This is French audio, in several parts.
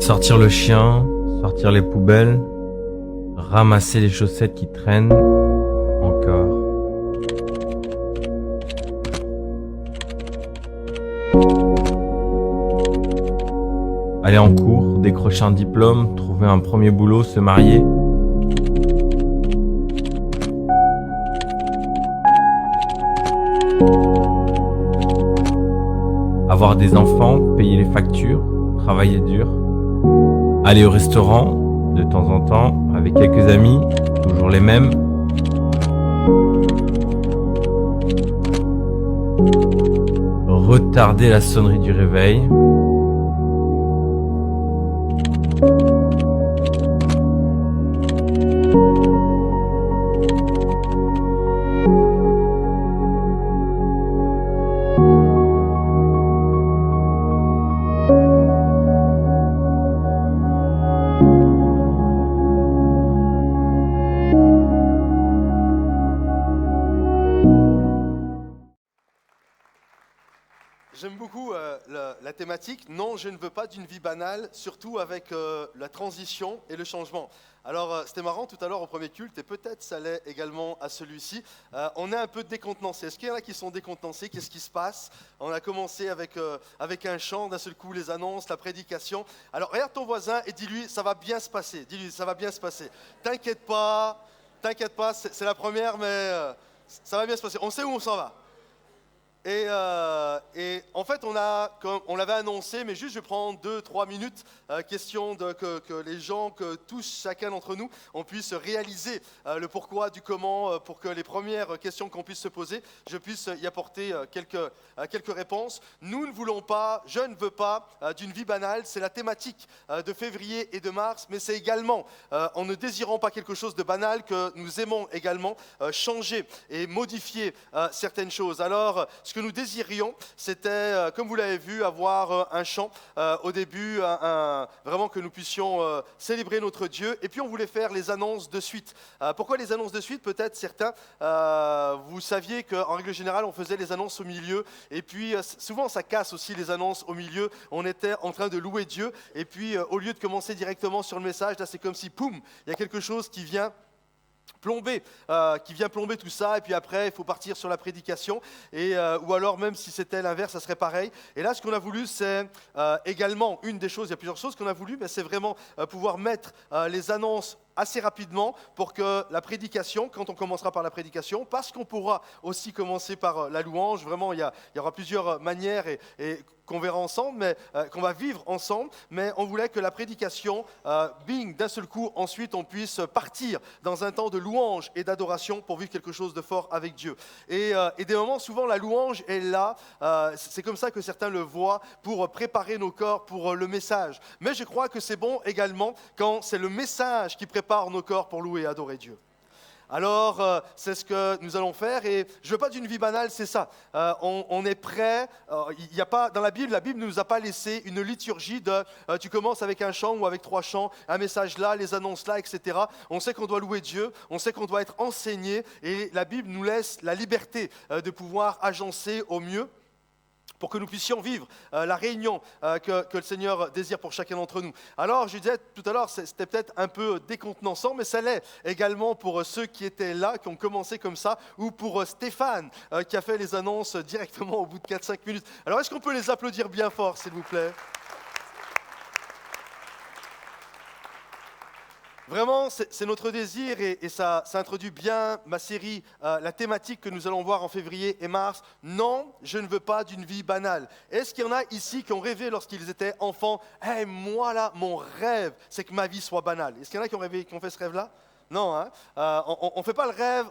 Sortir le chien, sortir les poubelles, ramasser les chaussettes qui traînent, encore. Aller en cours, décrocher un diplôme, trouver un premier boulot, se marier. Avoir des enfants, payer les factures, travailler dur. Aller au restaurant, de temps en temps, avec quelques amis, toujours les mêmes. Retarder la sonnerie du réveil. J'aime beaucoup la thématique. Non, je ne veux pas d'une vie banale, surtout avec la transition et le changement. Alors, c'était marrant tout à l'heure au premier culte, et peut-être ça l'est également à celui-ci. On est un peu décontenancé. Est-ce qu'il y en a qui sont décontenancés? Qu'est-ce qui se passe? On a commencé avec un chant, d'un seul coup les annonces, la prédication. Alors, regarde ton voisin et dis-lui, ça va bien se passer. Dis-lui, ça va bien se passer. T'inquiète pas, c'est la première, mais ça va bien se passer. On sait où on s'en va. Et en fait, on l'avait annoncé, mais juste je prends 2-3 minutes, question que les gens, que tous, chacun d'entre nous, on puisse réaliser le pourquoi, du comment, pour que les premières questions qu'on puisse se poser, je puisse y apporter quelques réponses. Nous ne voulons pas, je ne veux pas d'une vie banale, c'est la thématique de février et de mars, mais c'est également, en ne désirant pas quelque chose de banal, que nous aimons également changer et modifier certaines choses. Alors, ce que nous désirions, c'était, comme vous l'avez vu, avoir un chant au début, vraiment que nous puissions célébrer notre Dieu. Et puis on voulait faire les annonces de suite. Pourquoi les annonces de suite? Peut-être certains, vous saviez qu'en règle générale, on faisait les annonces au milieu. Et puis souvent, ça casse aussi les annonces au milieu. On était en train de louer Dieu. Et puis au lieu de commencer directement sur le message, là c'est comme si, poum, il y a quelque chose qui vient plomber tout ça, et puis après il faut partir sur la prédication, ou alors même si c'était l'inverse, ça serait pareil. Et là ce qu'on a voulu, c'est également une des choses, il y a plusieurs choses qu'on a voulu, mais c'est vraiment pouvoir mettre les annonces assez rapidement pour que la prédication, quand on commencera par la prédication, parce qu'on pourra aussi commencer par la louange, vraiment il y aura plusieurs manières et qu'on verra ensemble, mais qu'on va vivre ensemble, mais on voulait que la prédication, bing, d'un seul coup, ensuite on puisse partir dans un temps de louange et d'adoration pour vivre quelque chose de fort avec Dieu. Et des moments, souvent la louange est là, c'est comme ça que certains le voient, pour préparer nos corps pour le message. Mais je crois que c'est bon également quand c'est le message qui prépare nos corps pour louer et adorer Dieu. Alors, c'est ce que nous allons faire, et je ne veux pas d'une vie banale, c'est ça. On est prêt, il y a pas, dans la Bible ne nous a pas laissé une liturgie de tu commences avec un chant ou avec 3 chants, un message là, les annonces là, etc. On sait qu'on doit louer Dieu, on sait qu'on doit être enseigné, et la Bible nous laisse la liberté de pouvoir agencer au mieux, pour que nous puissions vivre la réunion que le Seigneur désire pour chacun d'entre nous. Alors, je disais tout à l'heure, c'était peut-être un peu décontenançant, mais ça l'est également pour ceux qui étaient là, qui ont commencé comme ça, ou pour Stéphane, qui a fait les annonces directement au bout de 4-5 minutes. Alors, est-ce qu'on peut les applaudir bien fort, s'il vous plaît ? Vraiment, c'est notre désir, et ça introduit bien ma série, la thématique que nous allons voir en février et mars. Non, je ne veux pas d'une vie banale. Est-ce qu'il y en a ici qui ont rêvé lorsqu'ils étaient enfants? Hey, moi là, mon rêve, c'est que ma vie soit banale. Est-ce qu'il y en a qui ont rêvé, qui ont fait ce rêve-là? Non, hein? On ne fait pas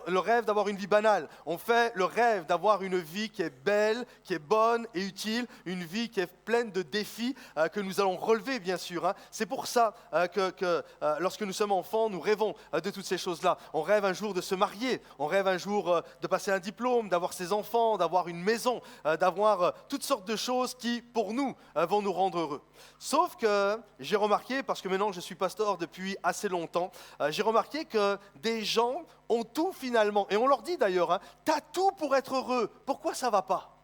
le rêve d'avoir une vie banale. On fait le rêve d'avoir une vie qui est belle, qui est bonne et utile, une vie qui est pleine de défis que nous allons relever, bien sûr. Hein. C'est pour ça que lorsque nous sommes enfants, nous rêvons de toutes ces choses-là. On rêve un jour de se marier, on rêve un jour de passer un diplôme, d'avoir ses enfants, d'avoir une maison, d'avoir toutes sortes de choses qui, pour nous, vont nous rendre heureux. Sauf que j'ai remarqué, parce que maintenant je suis pasteur depuis assez longtemps, j'ai remarqué que des gens ont tout finalement, et on leur dit d'ailleurs, hein, t'as tout pour être heureux, pourquoi ça va pas?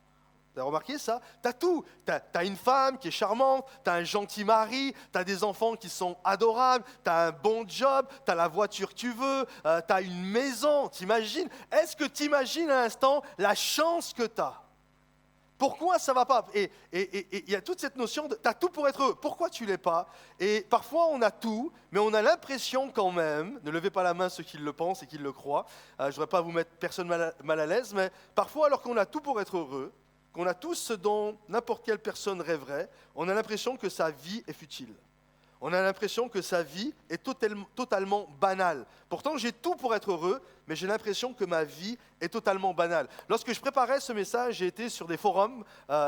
Tu as remarqué ça? Tu as tout. Tu as une femme qui est charmante, tu as un gentil mari, tu as des enfants qui sont adorables, tu as un bon job, tu as la voiture que tu veux, tu as une maison. T'imagines? Est-ce que tu imagines à l'instant la chance que tu as? Pourquoi ça ne va pas? Et il y a toute cette notion de tu as tout pour être heureux. Pourquoi tu ne l'es pas? Et parfois on a tout, mais on a l'impression quand même, ne levez pas la main ceux qui le pensent et qui le croient, je ne voudrais pas vous mettre personne mal à l'aise, mais parfois alors qu'on a tout pour être heureux, qu'on a tout ce dont n'importe quelle personne rêverait, on a l'impression que sa vie est futile. On a l'impression que sa vie est totalement banale. Pourtant, j'ai tout pour être heureux, mais j'ai l'impression que ma vie est totalement banale. Lorsque je préparais ce message, j'ai été sur des forums,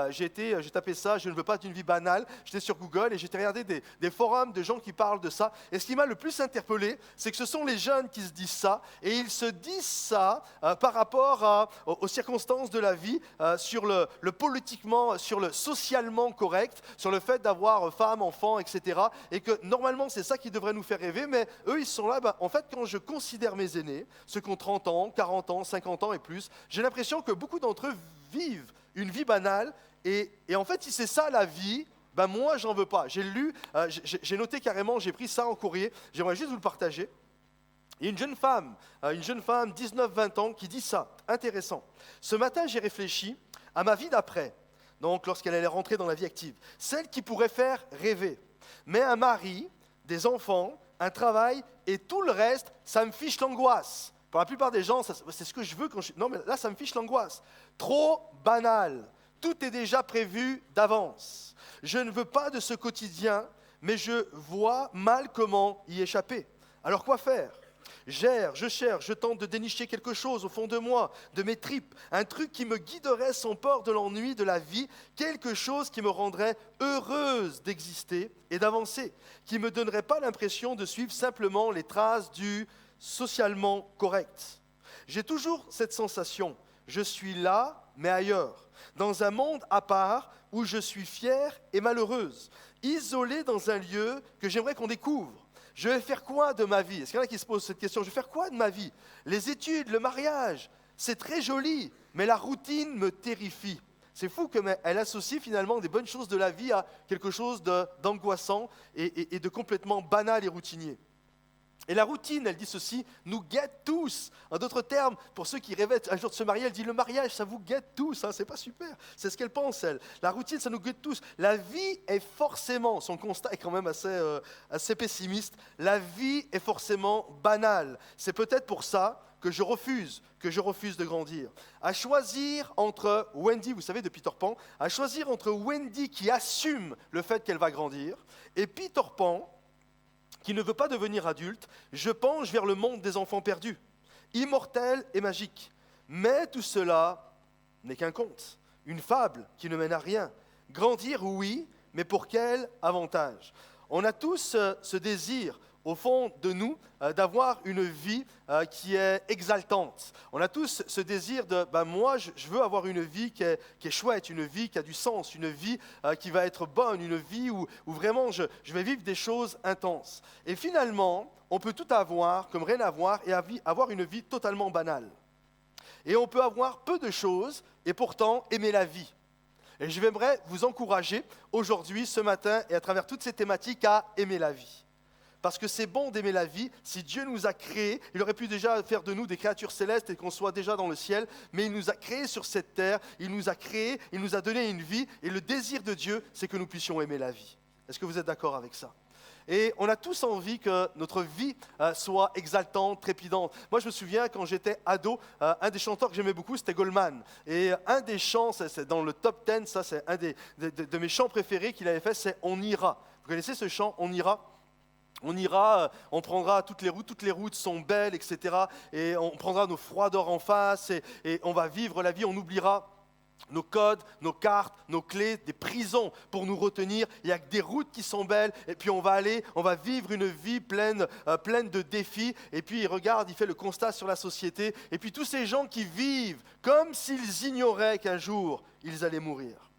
j'ai tapé ça, je ne veux pas d'une vie banale, j'étais sur Google et j'ai regardé des forums de gens qui parlent de ça. Et ce qui m'a le plus interpellé, c'est que ce sont les jeunes qui se disent ça, et ils se disent ça par rapport aux circonstances de la vie, sur le politiquement, sur le socialement correct, sur le fait d'avoir femme, enfant, etc. Et que normalement, c'est ça qui devrait nous faire rêver, mais eux, ils sont là. En fait, quand je considère mes aînés, ceux qui ont 30 ans, 40 ans, 50 ans et plus, j'ai l'impression que beaucoup d'entre eux vivent une vie banale. Et en fait, si c'est ça la vie, moi, j'en veux pas. J'ai lu, j'ai noté carrément, j'ai pris ça en courrier. J'aimerais juste vous le partager. Il y a une jeune femme, 19-20 ans, qui dit ça. Intéressant. Ce matin, j'ai réfléchi à ma vie d'après, donc lorsqu'elle allait rentrer dans la vie active. Celle qui pourrait faire rêver. Mais un mari, des enfants, un travail et tout le reste, ça me fiche l'angoisse. Pour la plupart des gens, c'est ce que je veux quand je... Non, mais là, ça me fiche l'angoisse. Trop banal. Tout est déjà prévu d'avance. Je ne veux pas de ce quotidien, mais je vois mal comment y échapper. Alors quoi faire ? Je cherche, je tente de dénicher quelque chose au fond de moi, de mes tripes, un truc qui me guiderait sans peur de l'ennui de la vie, quelque chose qui me rendrait heureuse d'exister et d'avancer, qui ne me donnerait pas l'impression de suivre simplement les traces du socialement correct. J'ai toujours cette sensation, je suis là, mais ailleurs, dans un monde à part où je suis fière et malheureuse, isolée dans un lieu que j'aimerais qu'on découvre. Je vais faire quoi de ma vie? Est-ce qu'il y en a qui se posent cette question? Je vais faire quoi de ma vie? Les études, le mariage, c'est très joli, mais la routine me terrifie. C'est fou qu'elle associe finalement des bonnes choses de la vie à quelque chose d'angoissant et de complètement banal et routinier. Et la routine, elle dit ceci, nous guette tous. En d'autres termes, pour ceux qui rêvaient un jour de se marier, elle dit le mariage, ça vous guette tous, c'est pas super. C'est ce qu'elle pense, elle. La routine, ça nous guette tous. La vie est forcément, son constat est quand même assez pessimiste, la vie est forcément banale. C'est peut-être pour ça que je refuse de grandir. À choisir entre Wendy, vous savez, de Peter Pan, à choisir entre Wendy qui assume le fait qu'elle va grandir et Peter Pan, qui ne veut pas devenir adulte, je penche vers le monde des enfants perdus, immortel et magique. Mais tout cela n'est qu'un conte, une fable qui ne mène à rien. Grandir, oui, mais pour quel avantage? On a tous ce désir, au fond de nous, d'avoir une vie qui est exaltante. On a tous ce désir de, moi, je veux avoir une vie qui est chouette, une vie qui a du sens, une vie qui va être bonne, une vie où vraiment je vais vivre des choses intenses. Et finalement, on peut tout avoir comme rien avoir et avoir une vie totalement banale. Et on peut avoir peu de choses et pourtant aimer la vie. Et je voudrais vous encourager aujourd'hui, ce matin, et à travers toutes ces thématiques, à aimer la vie. Parce que c'est bon d'aimer la vie. Si Dieu nous a créés, il aurait pu déjà faire de nous des créatures célestes et qu'on soit déjà dans le ciel, mais il nous a créés sur cette terre, il nous a créés, il nous a donné une vie, et le désir de Dieu, c'est que nous puissions aimer la vie. Est-ce que vous êtes d'accord avec ça? Et on a tous envie que notre vie soit exaltante, trépidante. Moi, je me souviens, quand j'étais ado, un des chanteurs que j'aimais beaucoup, c'était Goldman. Et un des chants, c'est dans le top 10, ça c'est un de mes chants préférés qu'il avait fait, c'est « On ira ». Vous connaissez ce chant « On ira » ? On ira, on prendra toutes les routes sont belles, etc. Et on prendra nos froideurs en face et on va vivre la vie, on oubliera nos codes, nos cartes, nos clés, des prisons pour nous retenir. Il n'y a que des routes qui sont belles et puis on va vivre une vie pleine de défis. Et puis il regarde, il fait le constat sur la société. Et puis tous ces gens qui vivent comme s'ils ignoraient qu'un jour ils allaient mourir.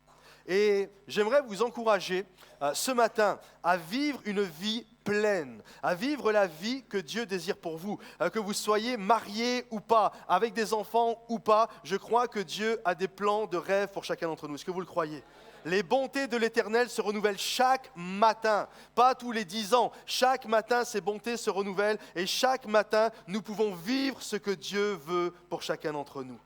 Et j'aimerais vous encourager ce matin à vivre une vie pleine, à vivre la vie que Dieu désire pour vous. Que vous soyez mariés ou pas, avec des enfants ou pas, je crois que Dieu a des plans de rêve pour chacun d'entre nous. Est-ce que vous le croyez ? Les bontés de l'Éternel se renouvellent chaque matin, pas tous les 10 ans. Chaque matin, ces bontés se renouvellent et chaque matin, nous pouvons vivre ce que Dieu veut pour chacun d'entre nous.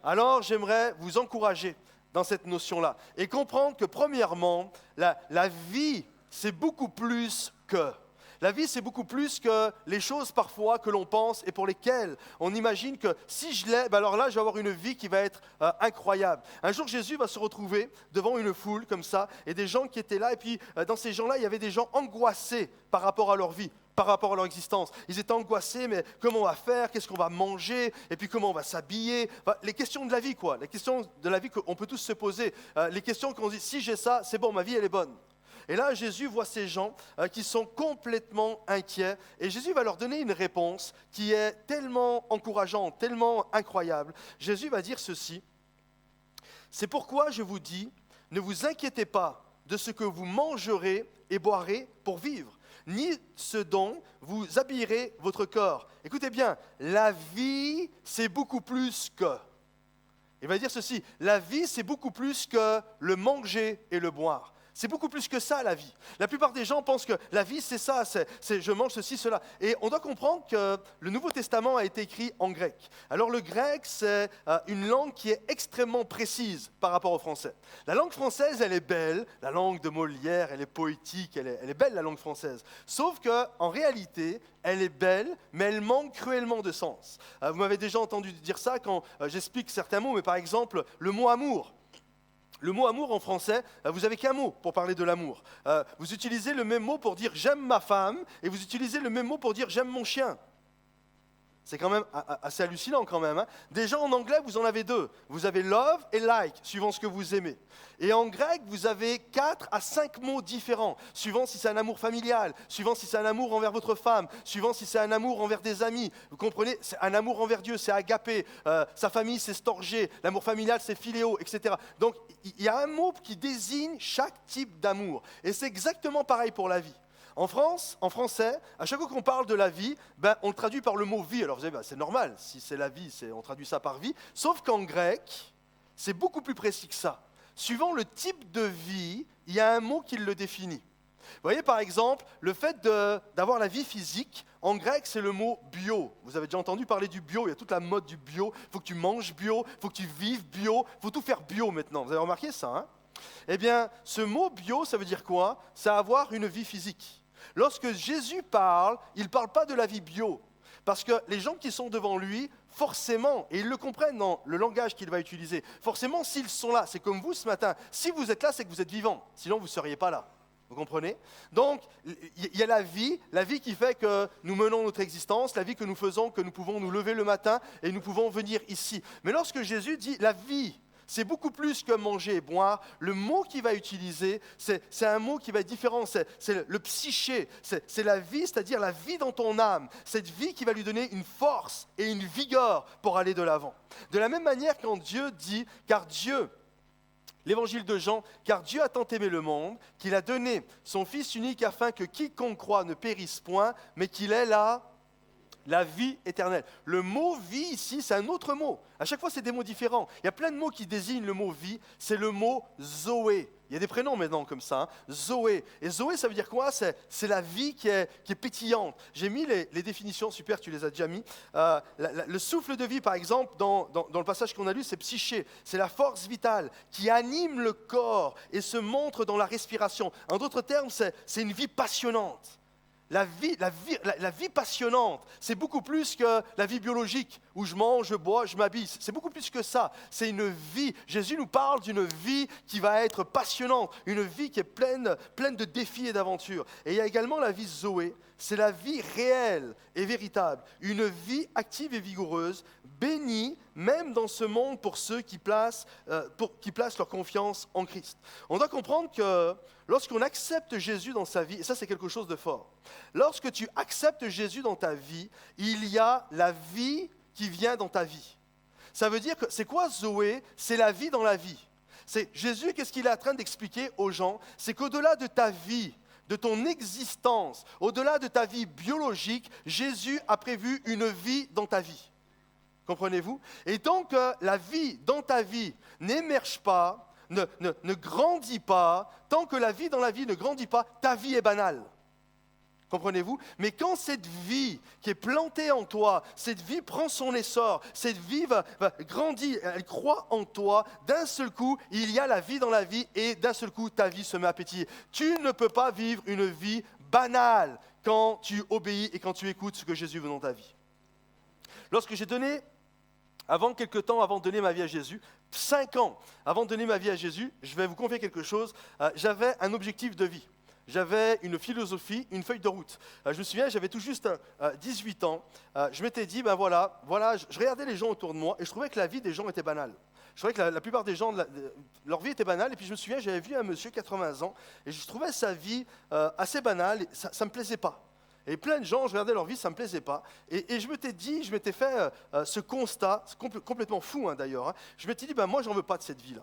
Alors, j'aimerais vous encourager dans cette notion-là et comprendre que, premièrement, la vie, c'est beaucoup plus que. La vie, c'est beaucoup plus que les choses parfois que l'on pense et pour lesquelles on imagine que si je l'ai, alors là, je vais avoir une vie qui va être incroyable. Un jour, Jésus va se retrouver devant une foule comme ça et des gens qui étaient là. Et puis, dans ces gens-là, il y avait des gens angoissés par rapport à leur vie, par rapport à leur existence. Ils étaient angoissés, mais comment on va faire? Qu'est-ce qu'on va manger? Et puis, comment on va s'habiller? Enfin, les questions de la vie, quoi. Les questions de la vie qu'on peut tous se poser. Les questions qu'on se dit, si j'ai ça, c'est bon, ma vie, elle est bonne. Et là, Jésus voit ces gens qui sont complètement inquiets et Jésus va leur donner une réponse qui est tellement encourageante, tellement incroyable. Jésus va dire ceci, « C'est pourquoi je vous dis, ne vous inquiétez pas de ce que vous mangerez et boirez pour vivre, ni ce dont vous habillerez votre corps. » Écoutez bien, la vie, c'est beaucoup plus que. Il va dire ceci, la vie, c'est beaucoup plus que le manger et le boire. C'est beaucoup plus que ça, la vie. La plupart des gens pensent que la vie, c'est ça, c'est je mange ceci, cela. Et on doit comprendre que le Nouveau Testament a été écrit en grec. Alors le grec, c'est une langue qui est extrêmement précise par rapport au français. La langue française, elle est belle. La langue de Molière, elle est poétique, elle est belle, la langue française. Sauf qu'en réalité, elle est belle, mais elle manque cruellement de sens. Vous m'avez déjà entendu dire ça quand j'explique certains mots, mais par exemple, le mot amour. Le mot amour en français, vous n'avez qu'un mot pour parler de l'amour. Vous utilisez le même mot pour dire j'aime ma femme et vous utilisez le même mot pour dire j'aime mon chien. C'est quand même assez hallucinant quand même. Hein. Déjà en anglais, vous en avez deux. Vous avez love et like, suivant ce que vous aimez. Et en grec, vous avez 4 à 5 mots différents, suivant si c'est un amour familial, suivant si c'est un amour envers votre femme, suivant si c'est un amour envers des amis. Vous comprenez, c'est un amour envers Dieu, c'est agapé. Sa famille, c'est storgé. L'amour familial, c'est philéo, etc. Donc, il y a un mot qui désigne chaque type d'amour. Et c'est exactement pareil pour la vie. En France, en français, à chaque fois qu'on parle de la vie, on le traduit par le mot vie. Alors vous savez, c'est normal, si c'est la vie, on traduit ça par vie. Sauf qu'en grec, c'est beaucoup plus précis que ça. Suivant le type de vie, il y a un mot qui le définit. Vous voyez par exemple, le fait d'avoir la vie physique, en grec c'est le mot bio. Vous avez déjà entendu parler du bio, il y a toute la mode du bio. Il faut que tu manges bio, il faut que tu vives bio, il faut tout faire bio maintenant. Vous avez remarqué ça, hein? Eh bien, ce mot bio, ça veut dire quoi? C'est avoir une vie physique. Lorsque Jésus parle, il ne parle pas de la vie bio. Parce que les gens qui sont devant lui, forcément, et ils le comprennent dans le langage qu'il va utiliser, forcément, s'ils sont là, c'est comme vous ce matin, si vous êtes là, c'est que vous êtes vivant, sinon vous ne seriez pas là. Vous comprenez? Donc, il y a la vie qui fait que nous menons notre existence, la vie que nous faisons, que nous pouvons nous lever le matin et nous pouvons venir ici. Mais lorsque Jésus dit la vie, c'est beaucoup plus que manger et boire. Le mot qu'il va utiliser, c'est un mot qui va être différent. C'est le psyché, c'est la vie, c'est-à-dire la vie dans ton âme. Cette vie qui va lui donner une force et une vigueur pour aller de l'avant. De la même manière quand Dieu dit, car Dieu, l'évangile de Jean, car Dieu a tant aimé le monde qu'il a donné son Fils unique afin que quiconque croit ne périsse point, mais qu'il ait la vie éternelle. Le mot vie ici, c'est un autre mot. À chaque fois, c'est des mots différents. Il y a plein de mots qui désignent le mot vie. C'est le mot Zoé. Il y a des prénoms maintenant comme ça. Hein. Zoé. Et Zoé, ça veut dire quoi? C'est la vie qui est pétillante. J'ai mis les définitions, super, tu les as déjà mis. Le souffle de vie, par exemple, dans le passage qu'on a lu, c'est psyché. C'est la force vitale qui anime le corps et se montre dans la respiration. En d'autres termes, c'est une vie passionnante. La vie passionnante, c'est beaucoup plus que la vie biologique, où je mange, je bois, je m'habille. C'est beaucoup plus que ça. C'est une vie. Jésus nous parle d'une vie qui va être passionnante, une vie qui est pleine de défis et d'aventures. Et il y a également la vie Zoé, c'est la vie réelle et véritable, une vie active et vigoureuse, bénie même dans ce monde pour ceux qui placent leur confiance en Christ. On doit comprendre que lorsqu'on accepte Jésus dans sa vie, et ça c'est quelque chose de fort, lorsque tu acceptes Jésus dans ta vie, il y a la vie qui vient dans ta vie. Ça veut dire que, c'est quoi Zoé? C'est la vie dans la vie. C'est Jésus, qu'est-ce qu'il est en train d'expliquer aux gens? C'est qu'au-delà de ta vie, de ton existence, au-delà de ta vie biologique, Jésus a prévu une vie dans ta vie. Comprenez-vous? Et tant que la vie dans ta vie n'émerge pas, ne grandit pas, tant que la vie dans la vie ne grandit pas, ta vie est banale. Comprenez-vous? Mais quand cette vie qui est plantée en toi, cette vie prend son essor, cette vie va grandir, elle croît en toi, d'un seul coup, il y a la vie dans la vie et d'un seul coup, ta vie se met à pétiller. Tu ne peux pas vivre une vie banale quand tu obéis et quand tu écoutes ce que Jésus veut dans ta vie. Lorsque j'ai donné, avant de donner ma vie à Jésus, 5 ans avant de donner ma vie à Jésus, je vais vous confier quelque chose, j'avais un objectif de vie. J'avais une philosophie, une feuille de route. Je me souviens, j'avais tout juste 18 ans. Je m'étais dit, voilà, je regardais les gens autour de moi et je trouvais que la vie des gens était banale. Je trouvais que la plupart des gens, leur vie était banale. Et puis je me souviens, j'avais vu un monsieur 80 ans et je trouvais sa vie assez banale. Et ça ne me plaisait pas. Et plein de gens, je regardais leur vie, ça ne me plaisait pas. Et je m'étais fait ce constat, complètement fou d'ailleurs. Je m'étais dit, moi, j'en veux pas de cette vie-là.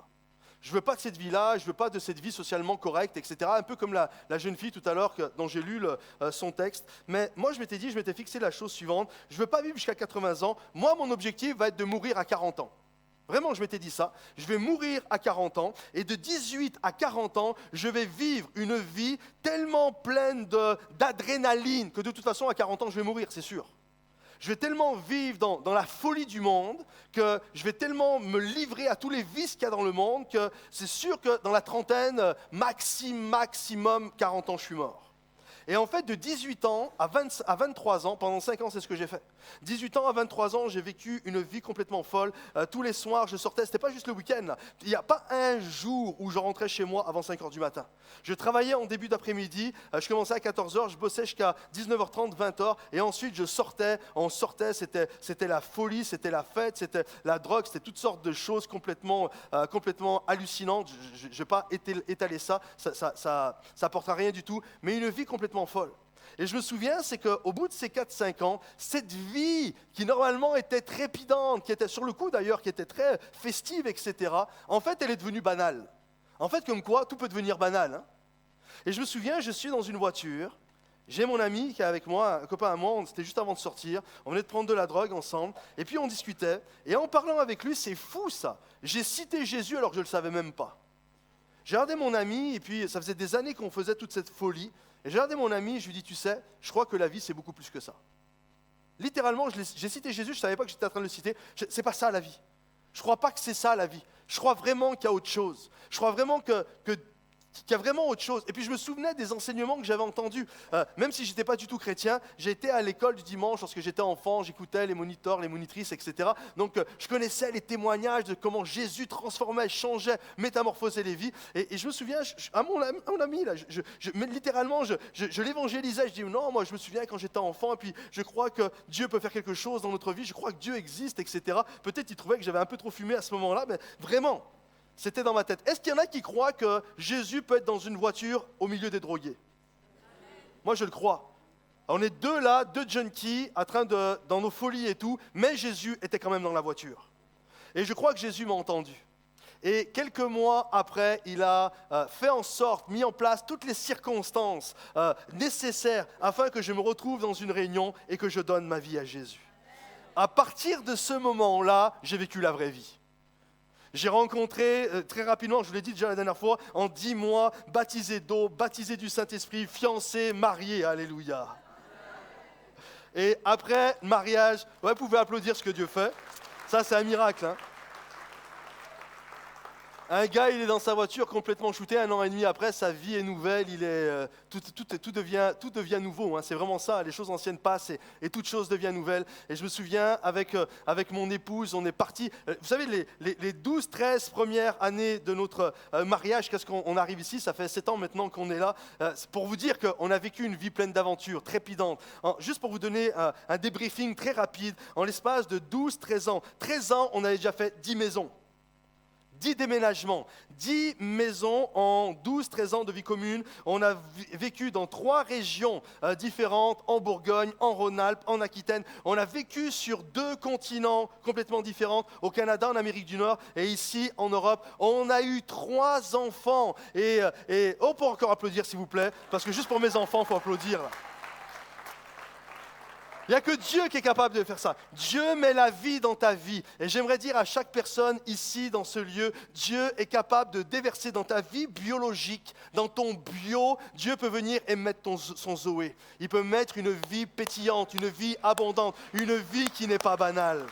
Je ne veux pas de cette vie-là, je ne veux pas de cette vie socialement correcte, etc. Un peu comme la jeune fille tout à l'heure dont j'ai lu son texte. Mais moi, je m'étais fixé la chose suivante. Je ne veux pas vivre jusqu'à 80 ans. Moi, mon objectif va être de mourir à 40 ans. Vraiment, je m'étais dit ça. Je vais mourir à 40 ans. Et de 18 à 40 ans, je vais vivre une vie tellement pleine d'adrénaline que de toute façon, à 40 ans, je vais mourir, c'est sûr. Je vais tellement vivre dans la folie du monde, que je vais tellement me livrer à tous les vices qu'il y a dans le monde, que c'est sûr que dans la trentaine, maximum 40 ans, je suis mort. Et en fait, de 18 ans à 23 ans, pendant 5 ans, c'est ce que j'ai fait. 18 ans à 23 ans, j'ai vécu une vie complètement folle. Tous les soirs, je sortais, c'était pas juste le week-end. Il n'y a pas un jour où je rentrais chez moi avant 5 heures du matin. Je travaillais en début d'après-midi, je commençais à 14 heures, je bossais jusqu'à 19h30, 20h, et ensuite on sortait, c'était la folie, c'était la fête, c'était la drogue, c'était toutes sortes de choses complètement hallucinantes. Je ne vais pas étaler ça n'apportera rien du tout, mais une vie complètement folle. Et je me souviens, c'est qu'au bout de ces 4-5 ans, cette vie qui normalement était trépidante, qui était sur le coup d'ailleurs, qui était très festive, etc., en fait, elle est devenue banale. En fait, comme quoi, tout peut devenir banal. Et je me souviens, je suis dans une voiture, j'ai mon ami qui est avec moi, un copain à moi, c'était juste avant de sortir, on venait de prendre de la drogue ensemble, et puis on discutait, et en parlant avec lui, c'est fou ça, j'ai cité Jésus alors que je ne le savais même pas. J'ai regardé mon ami, et puis ça faisait des années qu'on faisait toute cette folie. Et j'ai regardé mon ami, et je lui ai dit, tu sais, je crois que la vie, c'est beaucoup plus que ça. Littéralement, j'ai cité Jésus, je ne savais pas que j'étais en train de le citer. C'est pas ça la vie. Je ne crois pas que c'est ça la vie. Je crois vraiment qu'il y a autre chose. Je crois vraiment qu'il y a vraiment autre chose. Et puis je me souvenais des enseignements que j'avais entendus. Même si je n'étais pas du tout chrétien, j'ai été à l'école du dimanche lorsque j'étais enfant, j'écoutais les moniteurs, les monitrices, etc. Donc je connaissais les témoignages de comment Jésus transformait, changeait, métamorphosait les vies. Et je me souviens, à mon ami, là, littéralement, je l'évangélisais. Je dis non, moi je me souviens quand j'étais enfant, et puis je crois que Dieu peut faire quelque chose dans notre vie, je crois que Dieu existe, etc. Peut-être il trouvait que j'avais un peu trop fumé à ce moment-là, mais vraiment. C'était dans ma tête. Est-ce qu'il y en a qui croient que Jésus peut être dans une voiture au milieu des drogués? Moi, je le crois. On est deux junkies, dans nos folies et tout, mais Jésus était quand même dans la voiture. Et je crois que Jésus m'a entendu. Et quelques mois après, il a fait en sorte, mis en place toutes les circonstances nécessaires afin que je me retrouve dans une réunion et que je donne ma vie à Jésus. À partir de ce moment-là, j'ai vécu la vraie vie. J'ai rencontré très rapidement, je vous l'ai dit déjà la dernière fois, en 10 mois, baptisé d'eau, baptisé du Saint-Esprit, fiancé, marié, alléluia. Et après le mariage, vous pouvez applaudir ce que Dieu fait. Ça, c'est un miracle. Un gars, il est dans sa voiture complètement shooté, 1 an et demi après, sa vie est nouvelle, tout devient nouveau. C'est vraiment ça, les choses anciennes passent et toute chose devient nouvelle. Et je me souviens, avec mon épouse, on est parti. Vous savez, les 12-13 premières années de notre mariage, qu'est-ce qu'on arrive ici? Ça fait 7 ans maintenant qu'on est là. Pour vous dire qu'on a vécu une vie pleine d'aventures, trépidantes. Juste pour vous donner un débriefing très rapide, en l'espace de 12-13 ans, on avait déjà fait 10 maisons. 10 déménagements, 10 maisons en 12-13 ans de vie commune. On a vécu dans 3 régions différentes, en Bourgogne, en Rhône-Alpes, en Aquitaine. On a vécu sur 2 continents complètement différents, au Canada, en Amérique du Nord et ici en Europe. On a eu 3 enfants. Et on peut encore applaudir s'il vous plaît, parce que juste pour mes enfants, il faut applaudir. Là. Il n'y a que Dieu qui est capable de faire ça. Dieu met la vie dans ta vie. Et j'aimerais dire à chaque personne ici, dans ce lieu, Dieu est capable de déverser dans ta vie biologique, dans ton bio. Dieu peut venir et mettre son Zoé. Il peut mettre une vie pétillante, une vie abondante, une vie qui n'est pas banale.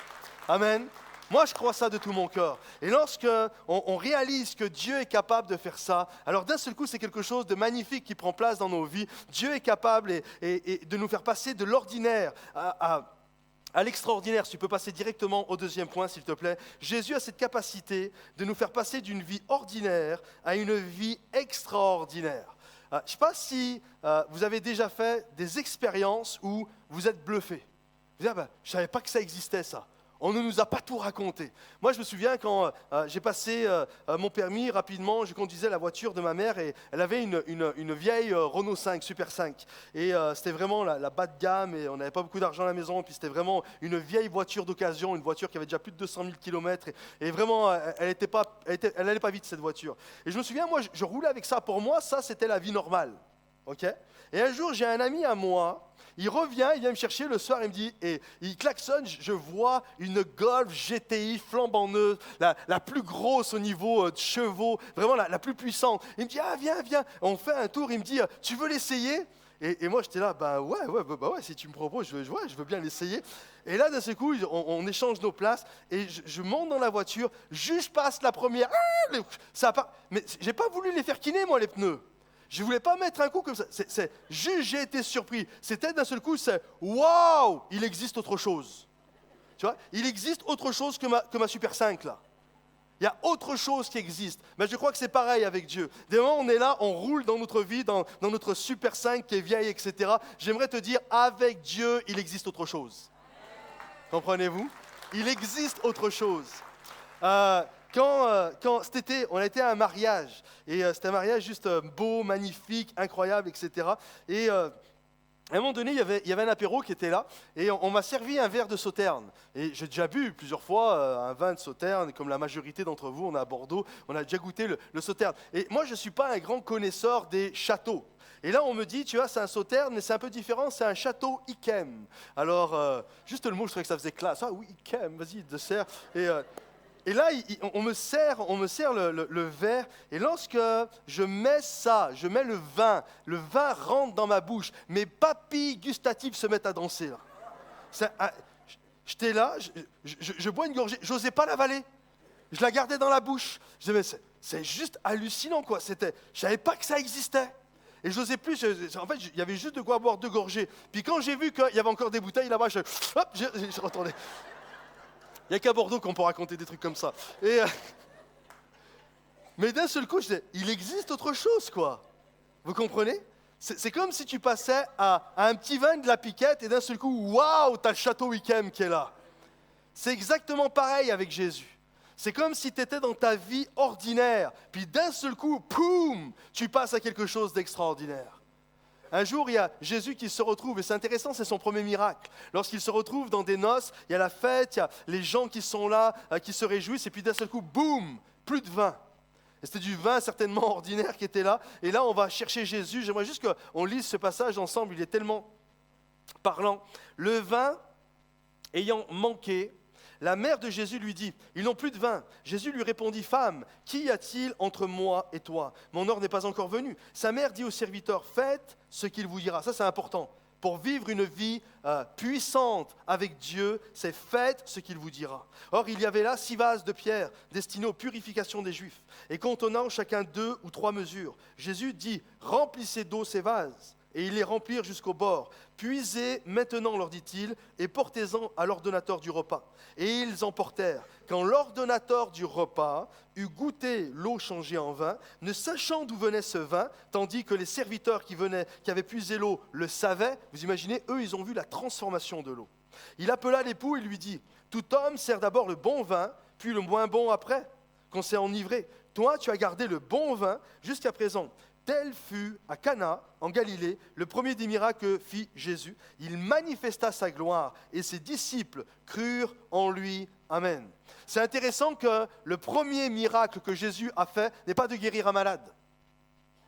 Amen. Moi, je crois ça de tout mon cœur. Et lorsque on réalise que Dieu est capable de faire ça, alors d'un seul coup, c'est quelque chose de magnifique qui prend place dans nos vies. Dieu est capable et de nous faire passer de l'ordinaire à l'extraordinaire. Si tu peux passer directement au deuxième point, s'il te plaît. Jésus a cette capacité de nous faire passer d'une vie ordinaire à une vie extraordinaire. Je ne sais pas si vous avez déjà fait des expériences où vous êtes bluffé. Vous dites, je ne savais pas que ça existait, ça. On ne nous a pas tout raconté. Moi, je me souviens quand j'ai passé mon permis rapidement, je conduisais la voiture de ma mère et elle avait une vieille Renault 5, Super 5. Et c'était vraiment la bas de gamme et on n'avait pas beaucoup d'argent à la maison. Et puis c'était vraiment une vieille voiture d'occasion, une voiture qui avait déjà plus de 200 000 km. Et vraiment, elle n'allait pas vite cette voiture. Et je me souviens, moi, je roulais avec ça. Pour moi, ça, c'était la vie normale. Okay. Et un jour, j'ai un ami à moi. Il revient, il vient me chercher le soir, il me dit, et il klaxonne, je vois une Golf GTI flambant neuve, la plus grosse au niveau de chevaux, vraiment la plus puissante. Il me dit, viens, on fait un tour, il me dit, tu veux l'essayer ? Et moi j'étais là, ouais, si tu me proposes, je veux bien l'essayer. Et là d'un seul coup, on échange nos places, et je monte dans la voiture, je passe la première, mais j'ai pas voulu les faire quiner moi les pneus. Je ne voulais pas mettre un coup comme ça. Juste, j'ai été surpris. C'était d'un seul coup, c'est « Waouh, il existe autre chose ». Tu vois, il existe autre chose que ma Super 5, là. Il y a autre chose qui existe. Mais je crois que c'est pareil avec Dieu. Des moments, on est là, on roule dans notre vie, dans notre Super 5 qui est vieille, etc. J'aimerais te dire, avec Dieu, il existe autre chose. Comprenez-vous ? Il existe autre chose. Quand cet été, on a été à un mariage, et c'était un mariage juste beau, magnifique, incroyable, etc. Et à un moment donné, il y avait un apéro qui était là, et on m'a servi un verre de Sauterne. Et j'ai déjà bu plusieurs fois un vin de Sauterne, comme la majorité d'entre vous, on est à Bordeaux, on a déjà goûté le Sauterne. Et moi, je ne suis pas un grand connaisseur des châteaux. Et là, on me dit, tu vois, c'est un Sauterne, mais c'est un peu différent, c'est un château Yquem. Alors, juste le mot, je trouvais que ça faisait classe. Ah oui, Yquem, vas-y, dessert. Et là, on me sert le verre, et lorsque je mets le vin rentre dans ma bouche, mes papilles gustatives se mettent à danser. Là. J'étais là, je bois une gorgée, je n'osais pas l'avaler, je la gardais dans la bouche. Je disais, mais c'est juste hallucinant, quoi. Je ne savais pas que ça existait. Et je n'osais plus, en fait, il y avait juste de quoi boire 2 gorgées. Puis quand j'ai vu qu'il y avait encore des bouteilles là-bas, je retournais. Il n'y a qu'à Bordeaux qu'on peut raconter des trucs comme ça. Mais d'un seul coup, je disais, il existe autre chose, quoi. Vous comprenez ? C'est comme si tu passais à un petit vin de la Piquette et d'un seul coup, waouh, t'as le château Yquem qui est là. C'est exactement pareil avec Jésus. C'est comme si tu étais dans ta vie ordinaire, puis d'un seul coup, poum, tu passes à quelque chose d'extraordinaire. Un jour, il y a Jésus qui se retrouve, et c'est intéressant, c'est son premier miracle. Lorsqu'il se retrouve dans des noces, il y a la fête, il y a les gens qui sont là, qui se réjouissent, et puis d'un seul coup, boum, plus de vin. Et c'était du vin certainement ordinaire qui était là. Et là, on va chercher Jésus. J'aimerais juste qu'on lise ce passage ensemble, il est tellement parlant. Le vin ayant manqué, la mère de Jésus lui dit, ils n'ont plus de vin. Jésus lui répondit, femme, qu'y a-t-il entre moi et toi ? Mon heure n'est pas encore venue. Sa mère dit au serviteur, faites ce qu'il vous dira. Ça, c'est important. Pour vivre une vie puissante avec Dieu, c'est faites ce qu'il vous dira. Or, il y avait là 6 vases de pierre destinés aux purifications des Juifs et contenant chacun 2 ou 3 mesures. Jésus dit, remplissez d'eau ces vases. Et ils les remplirent jusqu'au bord. Puisez maintenant, leur dit-il, et portez-en à l'ordonnateur du repas. Et ils emportèrent. Quand l'ordonnateur du repas eut goûté l'eau changée en vin, ne sachant d'où venait ce vin, tandis que les serviteurs qui avaient puisé l'eau le savaient, vous imaginez, eux, ils ont vu la transformation de l'eau. Il appela l'époux et lui dit, tout homme sert d'abord le bon vin, puis le moins bon après. qu'on s'est enivré. Toi, tu as gardé le bon vin jusqu'à présent. Tel fut à Cana, en Galilée, le premier des miracles que fit Jésus. Il manifesta sa gloire et ses disciples crurent en lui. Amen. C'est intéressant que le premier miracle que Jésus a fait n'est pas de guérir un malade,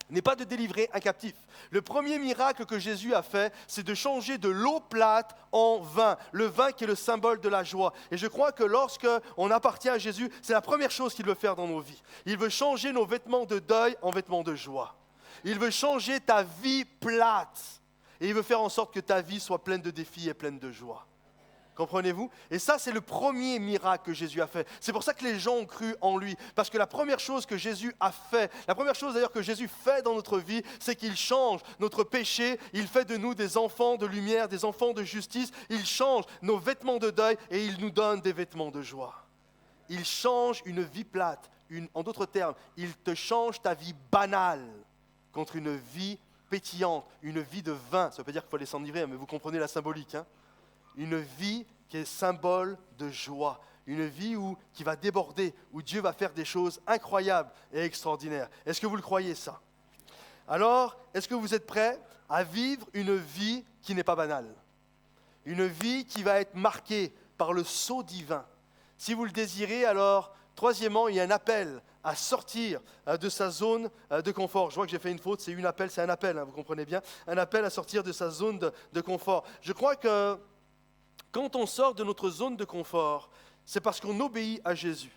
n'est pas de délivrer un captif. Le premier miracle que Jésus a fait, c'est de changer de l'eau plate en vin. Le vin qui est le symbole de la joie. Et je crois que lorsque on appartient à Jésus, c'est la première chose qu'il veut faire dans nos vies. Il veut changer nos vêtements de deuil en vêtements de joie. Il veut changer ta vie plate. Et il veut faire en sorte que ta vie soit pleine de défis et pleine de joie. Comprenez-vous? Et ça, c'est le premier miracle que Jésus a fait. C'est pour ça que les gens ont cru en lui. Parce que la première chose que Jésus a fait, la première chose d'ailleurs que Jésus fait dans notre vie, c'est qu'il change notre péché. Il fait de nous des enfants de lumière, des enfants de justice. Il change nos vêtements de deuil et il nous donne des vêtements de joie. Il change une vie plate. En d'autres termes, il te change ta vie banale contre une vie pétillante, une vie de vin. Ça ne veut pas dire qu'il faut aller s'enivrer, mais vous comprenez la symbolique. Une vie qui est symbole de joie. Une vie qui va déborder, où Dieu va faire des choses incroyables et extraordinaires. Est-ce que vous le croyez ça? Alors, est-ce que vous êtes prêts à vivre une vie qui n'est pas banale? Une vie qui va être marquée par le sceau divin. Si vous le désirez, alors, troisièmement, il y a un appel à sortir de sa zone de confort. Je vois que j'ai fait une faute, c'est un appel, vous comprenez bien. Un appel à sortir de sa zone de confort. Je crois que quand on sort de notre zone de confort, c'est parce qu'on obéit à Jésus.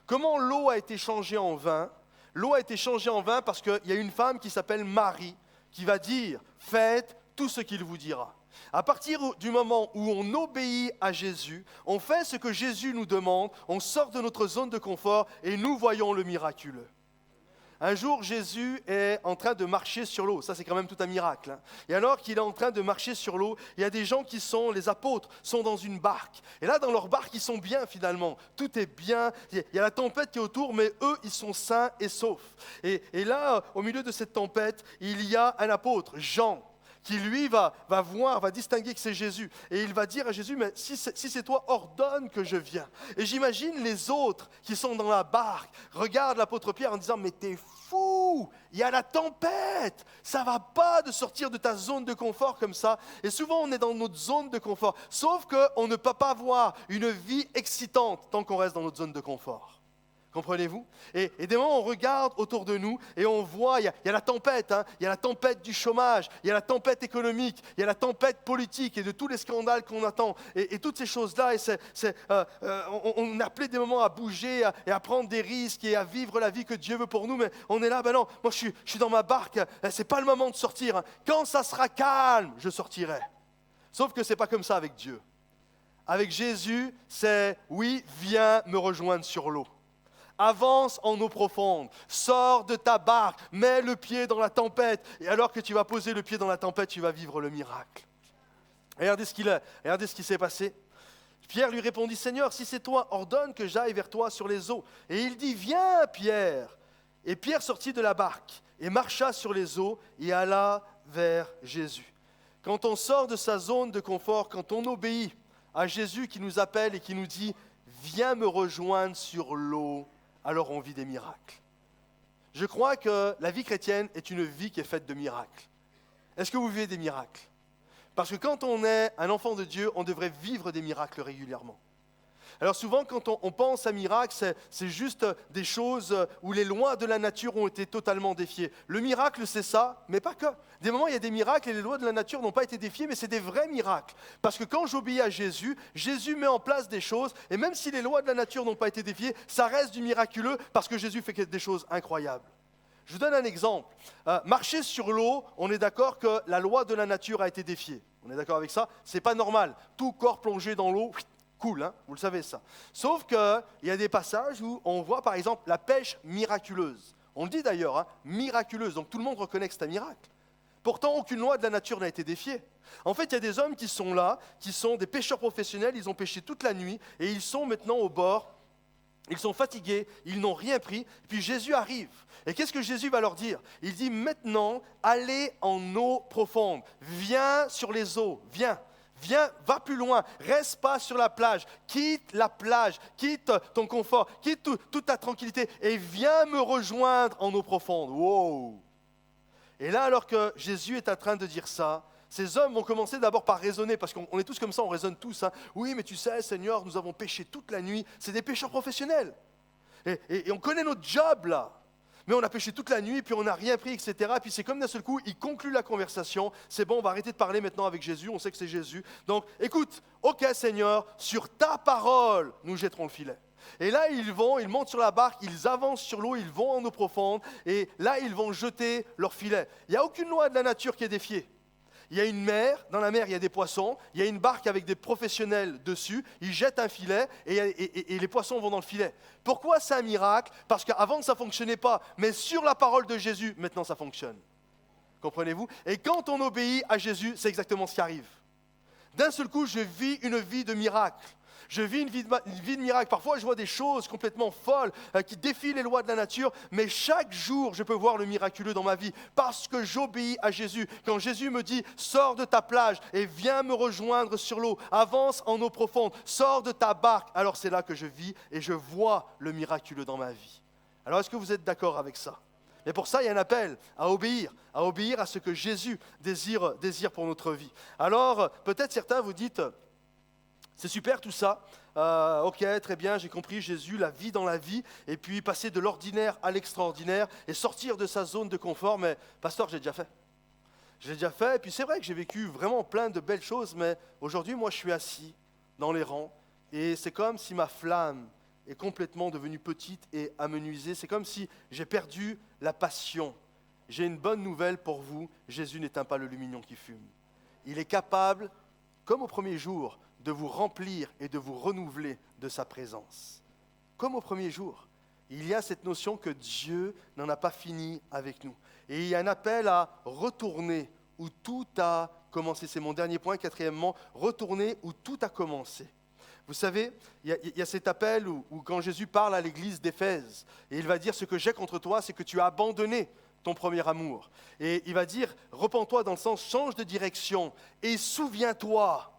Comment l'eau a été changée en vin? L'eau a été changée en vin parce qu'il y a une femme qui s'appelle Marie qui va dire « Faites tout ce qu'il vous dira ». À partir du moment où on obéit à Jésus, on fait ce que Jésus nous demande, on sort de notre zone de confort et nous voyons le miraculeux. Un jour, Jésus est en train de marcher sur l'eau. Ça, c'est quand même tout un miracle. Et alors qu'il est en train de marcher sur l'eau, il y a des gens les apôtres, sont dans une barque. Et là, dans leur barque, ils sont bien finalement. Tout est bien. Il y a la tempête qui est autour, mais eux, ils sont sains et saufs. Et là, au milieu de cette tempête, il y a un apôtre, Jean, qui lui va voir, va distinguer que c'est Jésus. Et il va dire à Jésus, mais si c'est toi, ordonne que je vienne. Et j'imagine les autres qui sont dans la barque, regardent l'apôtre Pierre en disant, mais t'es fou, il y a la tempête, ça ne va pas de sortir de ta zone de confort comme ça. Et souvent on est dans notre zone de confort, sauf qu'on ne peut pas avoir une vie excitante tant qu'on reste dans notre zone de confort. Comprenez-vous? Et des moments, on regarde autour de nous et on voit, il y a la tempête, il y a la tempête du chômage, il y a la tempête économique, il y a la tempête politique et de tous les scandales qu'on attend. Et toutes ces choses-là, on est appelé des moments à bouger et à prendre des risques et à vivre la vie que Dieu veut pour nous. Mais on est là, ben non, moi je suis dans ma barque, c'est pas le moment de sortir. Quand ça sera calme, je sortirai. Sauf que c'est pas comme ça avec Dieu. Avec Jésus, c'est oui, viens me rejoindre sur l'eau. Avance en eau profonde, sors de ta barque, mets le pied dans la tempête, et alors que tu vas poser le pied dans la tempête, tu vas vivre le miracle. Regardez ce qui s'est passé. Pierre lui répondit, Seigneur, si c'est toi, ordonne que j'aille vers toi sur les eaux. Et il dit, viens Pierre. Et Pierre sortit de la barque et marcha sur les eaux et alla vers Jésus. Quand on sort de sa zone de confort, quand on obéit à Jésus qui nous appelle et qui nous dit, viens me rejoindre sur l'eau, alors on vit des miracles. Je crois que la vie chrétienne est une vie qui est faite de miracles. Est-ce que vous vivez des miracles? Parce que quand on est un enfant de Dieu, on devrait vivre des miracles régulièrement. Alors souvent, quand on pense à miracles, c'est juste des choses où les lois de la nature ont été totalement défiées. Le miracle, c'est ça, mais pas que. Des moments, il y a des miracles et les lois de la nature n'ont pas été défiées, mais c'est des vrais miracles. Parce que quand j'obéis à Jésus, Jésus met en place des choses, et même si les lois de la nature n'ont pas été défiées, ça reste du miraculeux parce que Jésus fait des choses incroyables. Je vous donne un exemple. Marcher sur l'eau, on est d'accord que la loi de la nature a été défiée. On est d'accord avec ça? C'est pas normal. Tout corps plongé dans l'eau, cool, vous le savez ça. Sauf qu'il y a des passages où on voit par exemple la pêche miraculeuse. On le dit d'ailleurs, miraculeuse, donc tout le monde reconnaît que c'est un miracle. Pourtant, aucune loi de la nature n'a été défiée. En fait, il y a des hommes qui sont là, qui sont des pêcheurs professionnels, ils ont pêché toute la nuit et ils sont maintenant au bord. Ils sont fatigués, ils n'ont rien pris, puis Jésus arrive. Et qu'est-ce que Jésus va leur dire? Il dit maintenant, allez en eau profonde, viens sur les eaux, viens Viens, va plus loin, reste pas sur la plage, quitte la plage, quitte ton confort, quitte toute ta tranquillité et viens me rejoindre en eau profonde. Wow! Et là, alors que Jésus est en train de dire ça, ces hommes vont commencer d'abord par raisonner, parce qu'on est tous comme ça, on raisonne tous. Hein. Oui, mais tu sais, Seigneur, nous avons péché toute la nuit. C'est des pécheurs professionnels. Et on connaît notre job là. Mais on a péché toute la nuit, puis on n'a rien pris, etc. Puis c'est comme d'un seul coup, il conclut la conversation. C'est bon, on va arrêter de parler maintenant avec Jésus, on sait que c'est Jésus. Donc, écoute, ok Seigneur, sur ta parole, nous jetterons le filet. Et là, ils montent sur la barque, ils avancent sur l'eau, ils vont en eau profonde, et là, ils vont jeter leur filet. Il n'y a aucune loi de la nature qui est défiée. Il y a une mer, dans la mer il y a des poissons, il y a une barque avec des professionnels dessus, ils jettent un filet et les poissons vont dans le filet. Pourquoi c'est un miracle? Parce qu'avant ça ne fonctionnait pas, mais sur la parole de Jésus, maintenant ça fonctionne. Comprenez-vous? Et quand on obéit à Jésus, c'est exactement ce qui arrive. D'un seul coup, je vis une vie de miracle. Je vis une vie de miracle. Parfois, je vois des choses complètement folles qui défient les lois de la nature, mais chaque jour, je peux voir le miraculeux dans ma vie parce que j'obéis à Jésus. Quand Jésus me dit « Sors de ta plage et viens me rejoindre sur l'eau, avance en eau profonde, sors de ta barque », alors c'est là que je vis et je vois le miraculeux dans ma vie. Alors, est-ce que vous êtes d'accord avec ça? Et pour ça, il y a un appel à obéir à ce que Jésus désire pour notre vie. Alors, peut-être certains vous dites « C'est super tout ça, ok, très bien, j'ai compris Jésus, la vie dans la vie, et puis passer de l'ordinaire à l'extraordinaire et sortir de sa zone de confort, mais pasteur, j'ai déjà fait. Je l'ai déjà fait, et puis c'est vrai que j'ai vécu vraiment plein de belles choses, mais aujourd'hui, moi, je suis assis dans les rangs, et c'est comme si ma flamme est complètement devenue petite et amenuisée, c'est comme si j'ai perdu la passion. J'ai une bonne nouvelle pour vous, Jésus n'éteint pas le lumignon qui fume. Il est capable, comme au premier jour, de vous remplir et de vous renouveler de sa présence. Comme au premier jour, il y a cette notion que Dieu n'en a pas fini avec nous. Et il y a un appel à retourner où tout a commencé. C'est mon dernier point, quatrièmement, retourner où tout a commencé. Vous savez, il y a cet appel où quand Jésus parle à l'église d'Éphèse, et il va dire « Ce que j'ai contre toi, c'est que tu as abandonné ton premier amour. » Et il va dire « Repens-toi dans le sens, change de direction et souviens-toi. »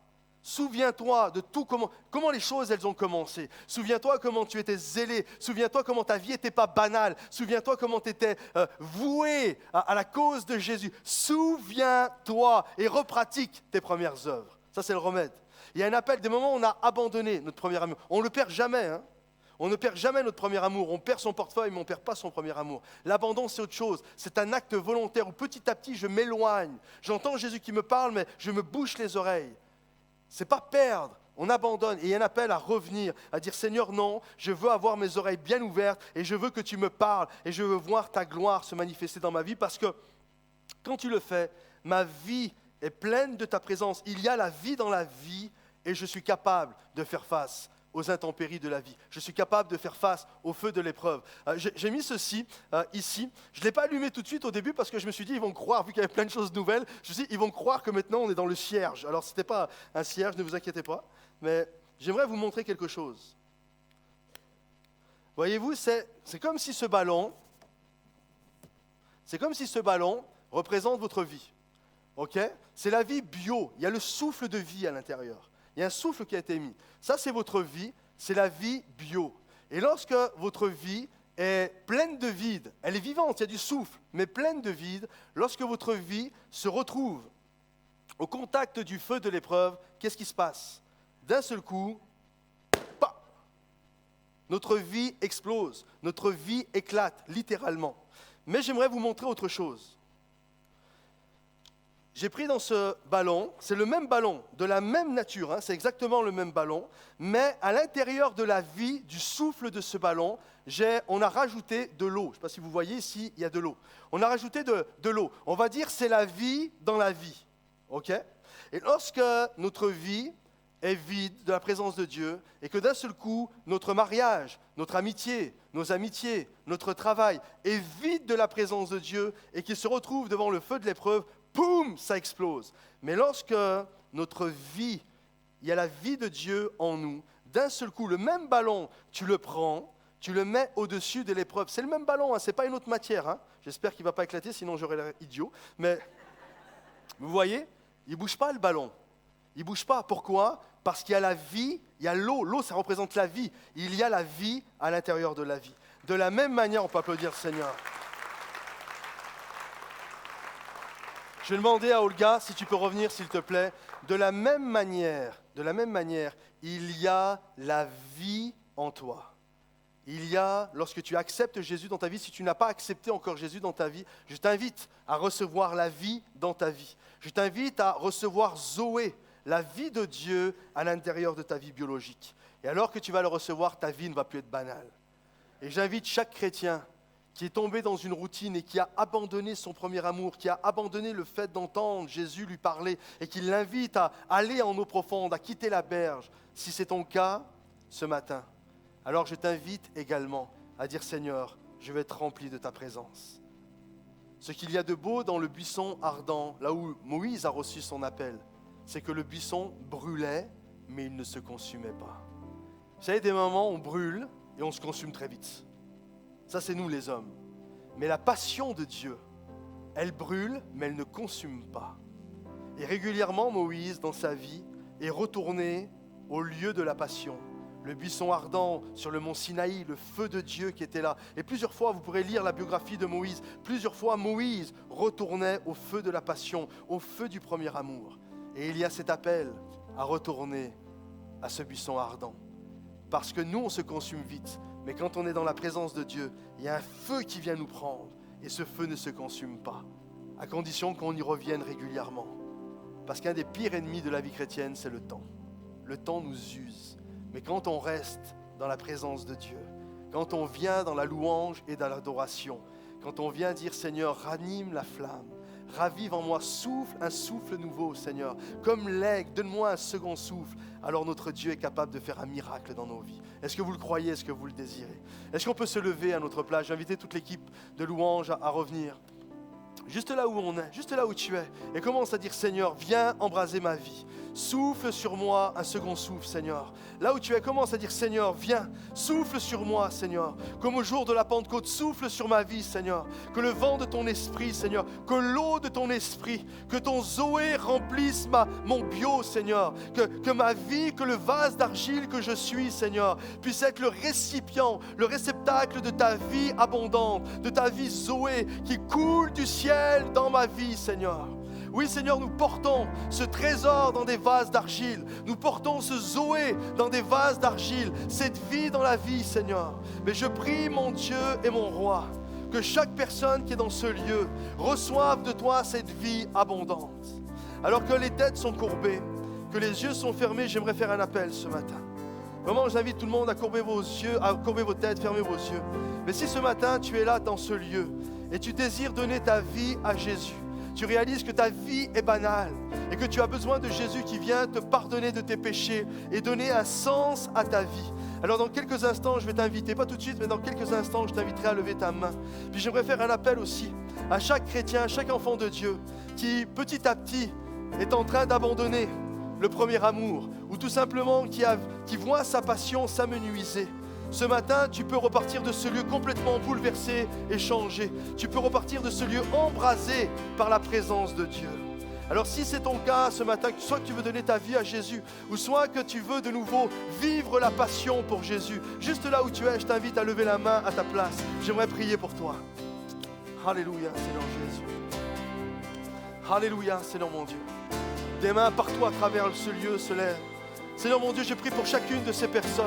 Souviens-toi de tout, comment les choses elles ont commencé. Souviens-toi comment tu étais zélé. Souviens-toi comment ta vie n'était pas banale. Souviens-toi comment tu étais voué à la cause de Jésus. Souviens-toi et repratique tes premières œuvres. Ça, c'est le remède. Il y a un appel des moments où on a abandonné notre premier amour. On ne le perd jamais. Hein. On ne perd jamais notre premier amour. On perd son portefeuille, mais on ne perd pas son premier amour. L'abandon, c'est autre chose. C'est un acte volontaire où petit à petit, je m'éloigne. J'entends Jésus qui me parle, mais je me bouche les oreilles. Ce n'est pas perdre, on abandonne. Et il y a un appel à revenir, à dire « Seigneur, non, je veux avoir mes oreilles bien ouvertes et je veux que tu me parles et je veux voir ta gloire se manifester dans ma vie parce que quand tu le fais, ma vie est pleine de ta présence. Il y a la vie dans la vie et je suis capable de faire face aux intempéries de la vie. Je suis capable de faire face au feu de l'épreuve. J'ai mis ceci ici. Je ne l'ai pas allumé tout de suite au début parce que je me suis dit, ils vont croire, vu qu'il y avait plein de choses nouvelles, je me suis dit, ils vont croire que maintenant on est dans le cierge. Alors ce n'était pas un cierge, ne vous inquiétez pas, mais j'aimerais vous montrer quelque chose. Voyez-vous, c'est comme si ce ballon représente votre vie. Ok? C'est la vie bio. Il y a le souffle de vie à l'intérieur. Il y a un souffle qui a été mis. Ça, c'est votre vie, c'est la vie bio. Et lorsque votre vie est pleine de vide, elle est vivante, il y a du souffle, mais pleine de vide, lorsque votre vie se retrouve au contact du feu de l'épreuve, qu'est-ce qui se passe? D'un seul coup, notre vie explose, notre vie éclate, littéralement. Mais j'aimerais vous montrer autre chose. J'ai pris dans ce ballon, c'est le même ballon, de la même nature, hein, c'est exactement le même ballon, mais à l'intérieur de la vie, du souffle de ce ballon, on a rajouté de l'eau. Je ne sais pas si vous voyez ici, il y a de l'eau. On a rajouté de l'eau. On va dire c'est la vie dans la vie. Ok? Et lorsque notre vie est vide de la présence de Dieu et que d'un seul coup, notre mariage, notre amitié, nos amitiés, notre travail est vide de la présence de Dieu et qu'il se retrouve devant le feu de l'épreuve, boum, ça explose. Mais lorsque notre vie, il y a la vie de Dieu en nous, d'un seul coup, le même ballon, tu le prends, tu le mets au-dessus de l'épreuve. C'est le même ballon, hein, ce n'est pas une autre matière. Hein. J'espère qu'il ne va pas éclater, sinon j'aurais l'air idiot. Mais vous voyez, il ne bouge pas le ballon. Il ne bouge pas. Pourquoi? Parce qu'il y a la vie, il y a l'eau. L'eau, ça représente la vie. Il y a la vie à l'intérieur de la vie. De la même manière, on peut applaudir le Seigneur. Je vais demander à Olga, si tu peux revenir, s'il te plaît. De la même manière, il y a la vie en toi. Il y a, lorsque tu acceptes Jésus dans ta vie, si tu n'as pas accepté encore Jésus dans ta vie, je t'invite à recevoir la vie dans ta vie. Je t'invite à recevoir Zoé, la vie de Dieu à l'intérieur de ta vie biologique. Et alors que tu vas le recevoir, ta vie ne va plus être banale. Et j'invite chaque chrétien qui est tombé dans une routine et qui a abandonné son premier amour, qui a abandonné le fait d'entendre Jésus lui parler et qui l'invite à aller en eau profonde, à quitter la berge. Si c'est ton cas, ce matin, alors je t'invite également à dire « Seigneur, je vais être rempli de ta présence ». Ce qu'il y a de beau dans le buisson ardent, là où Moïse a reçu son appel, c'est que le buisson brûlait, mais il ne se consumait pas. Vous savez, des moments, on brûle et on se consume très vite. Ça, c'est nous les hommes. Mais la passion de Dieu, elle brûle, mais elle ne consume pas. Et régulièrement, Moïse, dans sa vie, est retourné au lieu de la passion. Le buisson ardent sur le mont Sinaï, le feu de Dieu qui était là. Et plusieurs fois, vous pourrez lire la biographie de Moïse, plusieurs fois, Moïse retournait au feu de la passion, au feu du premier amour. Et il y a cet appel à retourner à ce buisson ardent. Parce que nous, on se consume vite. Mais quand on est dans la présence de Dieu, il y a un feu qui vient nous prendre. Et ce feu ne se consume pas, à condition qu'on y revienne régulièrement. Parce qu'un des pires ennemis de la vie chrétienne, c'est le temps. Le temps nous use. Mais quand on reste dans la présence de Dieu, quand on vient dans la louange et dans l'adoration, quand on vient dire « Seigneur, ranime la flamme, ravive en moi, souffle, un souffle nouveau, Seigneur. Comme l'aigle, donne-moi un second souffle. » Alors notre Dieu est capable de faire un miracle dans nos vies. Est-ce que vous le croyez? Est-ce que vous le désirez? Est-ce qu'on peut se lever à notre place? J'ai invité toute l'équipe de louange à revenir. Juste là où on est, juste là où tu es. Et commence à dire, Seigneur, viens embraser ma vie. Souffle sur moi un second souffle, Seigneur. Là où tu es, commence à dire, Seigneur, viens, souffle sur moi, Seigneur. Comme au jour de la Pentecôte, souffle sur ma vie, Seigneur. Que le vent de ton esprit, Seigneur, que l'eau de ton esprit, que ton Zoé remplisse mon bio, Seigneur. Que ma vie, que le vase d'argile que je suis, Seigneur, puisse être le récipient, le réceptacle de ta vie abondante, de ta vie Zoé qui coule du ciel dans ma vie, Seigneur. Oui, Seigneur, nous portons ce trésor dans des vases d'argile. Nous portons ce Zoé dans des vases d'argile. Cette vie dans la vie, Seigneur. Mais je prie, mon Dieu et mon Roi, que chaque personne qui est dans ce lieu reçoive de toi cette vie abondante. Alors que les têtes sont courbées, que les yeux sont fermés, j'aimerais faire un appel ce matin. Vraiment, j'invite tout le monde à courber vos yeux, à courber vos têtes, fermer vos yeux. Mais si ce matin, tu es là dans ce lieu et tu désires donner ta vie à Jésus, tu réalises que ta vie est banale et que tu as besoin de Jésus qui vient te pardonner de tes péchés et donner un sens à ta vie. Alors dans quelques instants, je vais t'inviter, pas tout de suite, mais dans quelques instants, je t'inviterai à lever ta main. Puis j'aimerais faire un appel aussi à chaque chrétien, à chaque enfant de Dieu qui petit à petit est en train d'abandonner le premier amour ou tout simplement qui voit sa passion s'amenuiser. Ce matin, tu peux repartir de ce lieu complètement bouleversé et changé. Tu peux repartir de ce lieu embrasé par la présence de Dieu. Alors si c'est ton cas ce matin, soit que tu veux donner ta vie à Jésus, ou soit que tu veux de nouveau vivre la passion pour Jésus, juste là où tu es, je t'invite à lever la main à ta place. J'aimerais prier pour toi. Alléluia, Seigneur Jésus. Alléluia, Seigneur mon Dieu. Des mains partout à travers ce lieu se lèvent. Seigneur mon Dieu, je prie pour chacune de ces personnes.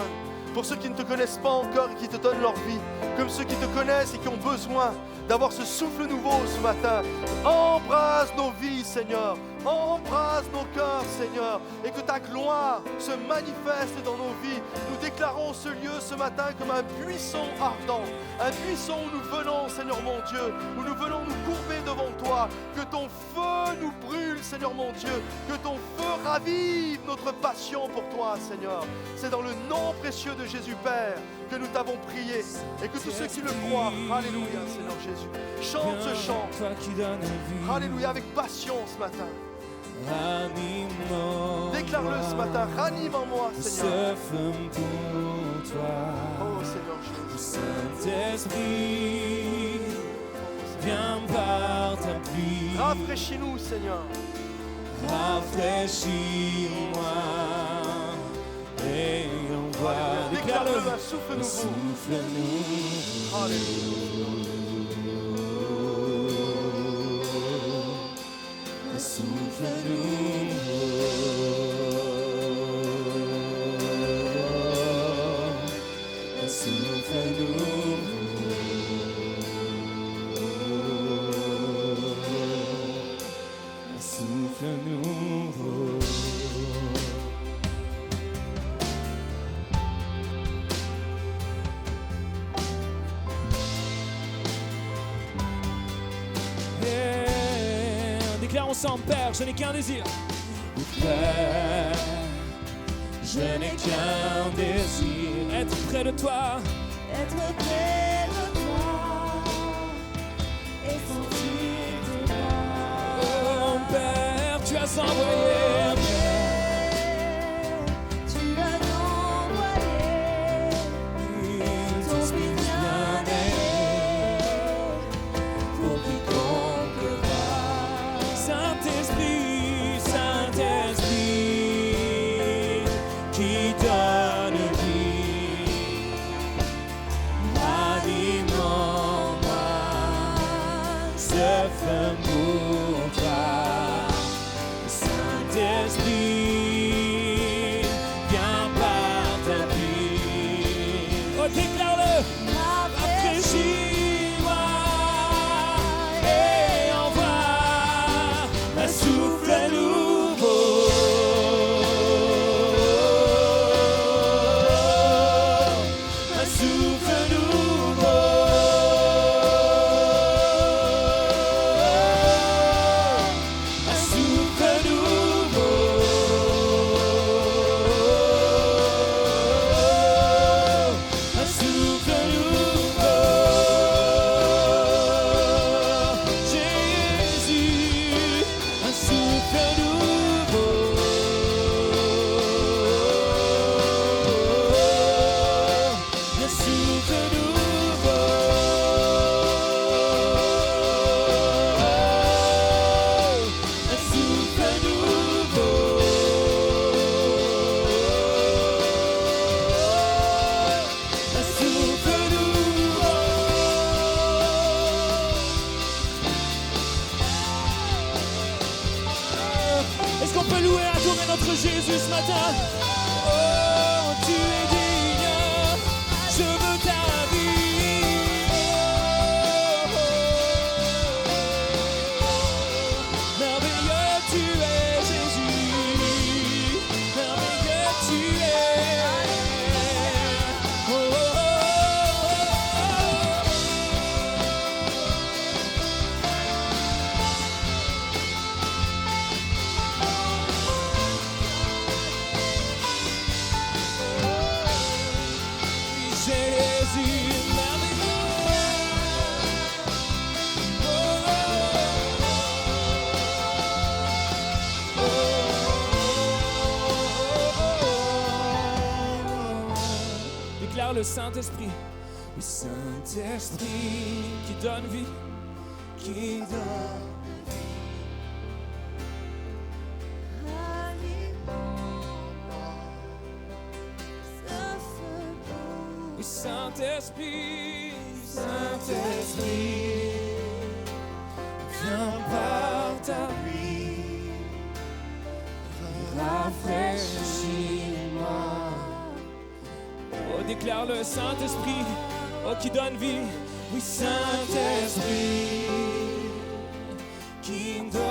Pour ceux qui ne te connaissent pas encore et qui te donnent leur vie, comme ceux qui te connaissent et qui ont besoin d'avoir ce souffle nouveau ce matin. Embrase nos vies, Seigneur. Embrase nos cœurs, Seigneur. Et que ta gloire se manifeste dans nos vies. Nous déclarons ce lieu ce matin comme un buisson ardent. Un buisson où nous venons, Seigneur mon Dieu. Où nous venons nous courber devant toi. Que ton feu nous brûle, Seigneur mon Dieu. Que ton feu ravive notre passion pour toi, Seigneur. C'est dans le nom précieux de Jésus Père que nous t'avons prié. Et que tous ceux qui le croient, alléluia, Seigneur Jésus, chante ce chant. Alléluia, avec passion ce matin. Déclare-le ce matin, ranime en moi, Seigneur. Oh Seigneur Jésus. Saint-Esprit, viens par ta pluie. Rafraîchis-nous, Seigneur. rafraîchis-moi et envoie. Déclare-le, un souffle nouveau. souffle nouveau. Un souffle nouveau. Un souffle nouveau. Un souffle nouveau. Déclare ensemble, Père, je n'ai qu'un désir. Père, je n'ai qu'un désir, être près de toi. Être près de toi et sentir tes bras. Oh Père, tu as envoyé. Tu as envoyé ton Fils bien-aimé pour quiconque va. Saint-Esprit, Saint-Esprit, qui donne vie, anime-moi, ce feu pour toi. Saint-Esprit, viens par ta vie. Oh, déclare-le, rafraîchis-moi et envoie un souffle nouveau. Un souffle nouveau. Un souffle nouveau. Un souffle nouveau. Jésus, un souffle nouveau. Un souffle nouveau. Un souffle nouveau. Un souffle nouveau. Est-ce qu'on peut louer et adorer notre Jésus ce matin? Oh, tu es digne, je veux ta vie. Oh, merveilleux tu es Jésus, merveilleux tu es. Oh, Jésus, merveilleux. Déclare le Saint-Esprit. Le Saint-Esprit qui donne vie, qui donne. Le Saint-Esprit, Saint-Esprit, viens par ta vie, rafraîchis-moi. Oh, déclare le Saint-Esprit, oh, qui donne vie. Oui, Saint-Esprit, qui donne